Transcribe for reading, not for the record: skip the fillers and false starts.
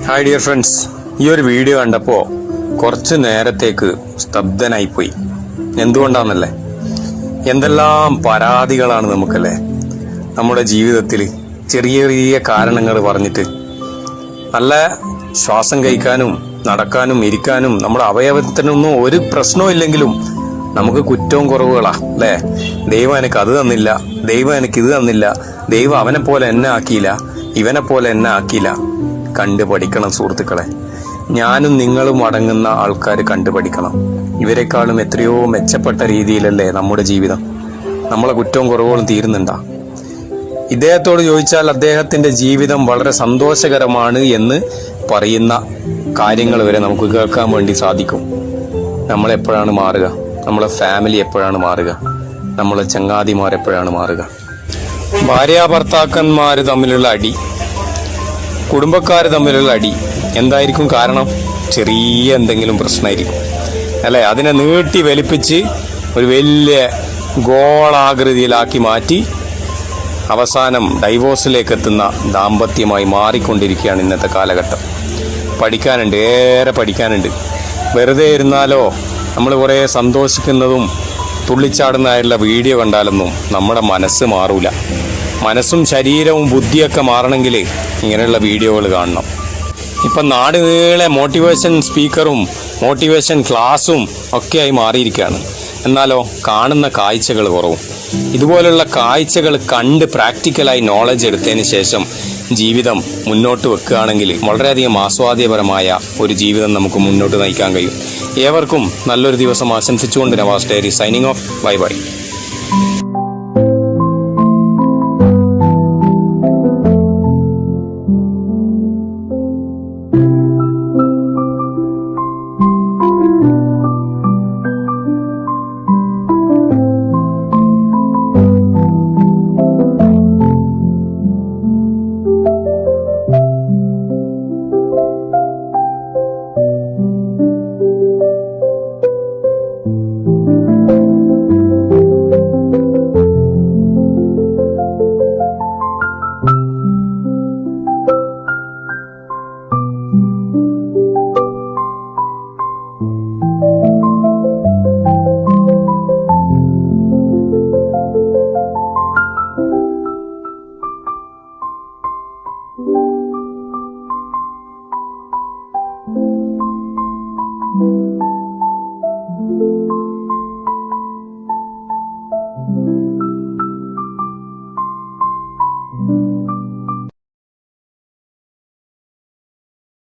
Hi dear friends, ഈ ഒരു video കണ്ടപ്പോൾ കുറച്ച് നേരത്തേക്ക് സ്തബ്ധനായിപ്പോയി. എന്തുകൊണ്ടാണെന്നല്ലേ, എന്തെല്ലാം പരാതികളാണ് നമുക്കല്ലേ നമ്മുടെ ജീവിതത്തിൽ. ചെറിയ ചെറിയ കാരണങ്ങൾ പറഞ്ഞിട്ട് നല്ല ശ്വാസം കഴിക്കാനും നടക്കാനും ഇരിക്കാനും നമ്മുടെ അവയവത്തിനൊന്നും ഒരു പ്രശ്നവും ഇല്ലെങ്കിലും നമുക്ക് കുറ്റവും കുറവുകളാ അല്ലേ. ദൈവം എനിക്ക് അത് തന്നില്ല, ദൈവം എനിക്ക് ഇത് തന്നില്ല, ദൈവം അവനെ പോലെ എന്നെ ആക്കിയില്ല, ഇവനെ പോലെ എന്നെ ആക്കിയില്ല. കണ്ടുപഠിക്കണം സുഹൃത്തുക്കളെ. ഞാനും നിങ്ങളും അടങ്ങുന്ന ആൾക്കാർ കണ്ടുപഠിക്കണം. ഇവരെക്കാളും എത്രയോ മെച്ചപ്പെട്ട രീതിയിലല്ലേ നമ്മുടെ ജീവിതം. നമ്മളെ കുറ്റവും കുറവുകളും തീരുന്നുണ്ടാ? ഇദ്ദേഹത്തോട് ചോദിച്ചാൽ അദ്ദേഹത്തിന്റെ ജീവിതം വളരെ സന്തോഷകരമാണ് എന്ന് പറയുന്ന കാര്യങ്ങൾ വരെ നമുക്ക് കേൾക്കാൻ വേണ്ടി സാധിക്കും. നമ്മളെപ്പോഴാണ് മാറുക? നമ്മളെ ഫാമിലി എപ്പോഴാണ് മാറുക? നമ്മളെ ചങ്ങാതിമാർ എപ്പോഴാണ് മാറുക? ഭാര്യാഭർത്താക്കന്മാർ തമ്മിലുള്ള അടി, കുടുംബക്കാർ തമ്മിലുള്ള അടി എന്തായിരിക്കും കാരണം? ചെറിയ എന്തെങ്കിലും പ്രശ്നമായിരിക്കും അല്ലെ. അതിനെ നീട്ടി വലിപ്പിച്ച് ഒരു വലിയ ഗോളാകൃതിയിലാക്കി മാറ്റി അവസാനം ഡൈവോഴ്സിലേക്ക് എത്തുന്ന ദാമ്പത്യമായി മാറിക്കൊണ്ടിരിക്കുകയാണ് ഇന്നത്തെ കാലഘട്ടം. പഠിക്കാനുണ്ട്, ഏറെ പഠിക്കാനുണ്ട്. വെറുതെ ഇരുന്നാലോ നമ്മൾ കുറേ സന്തോഷിക്കുന്നതും തുള്ളിച്ചാടുന്നതായിട്ടുള്ള വീഡിയോ കണ്ടാലൊന്നും നമ്മുടെ മനസ്സ് മാറൂല. മനസ്സും ശരീരവും ബുദ്ധിയൊക്കെ മാറണമെങ്കിൽ ഇങ്ങനെയുള്ള വീഡിയോകൾ കാണണം. ഇപ്പം നാട് നീളെ മോട്ടിവേഷൻ സ്പീക്കറും മോട്ടിവേഷൻ ക്ലാസ്സും ഒക്കെയായി മാറിയിരിക്കുകയാണ്. എന്നാലോ കാണുന്ന കാഴ്ചകൾ കുറവും. ഇതുപോലുള്ള കാഴ്ചകൾ കണ്ട് പ്രാക്ടിക്കലായി നോളജ് എടുത്തതിന് ശേഷം ജീവിതം മുന്നോട്ട് വെക്കുകയാണെങ്കിൽ വളരെയധികം ആസ്വാദ്യപരമായ ഒരു ജീവിതം നമുക്ക് മുന്നോട്ട് നയിക്കാൻ കഴിയും. ഏവർക്കും നല്ലൊരു ദിവസം ആശംസിച്ചുകൊണ്ട് Navas diary signing off. Bye by.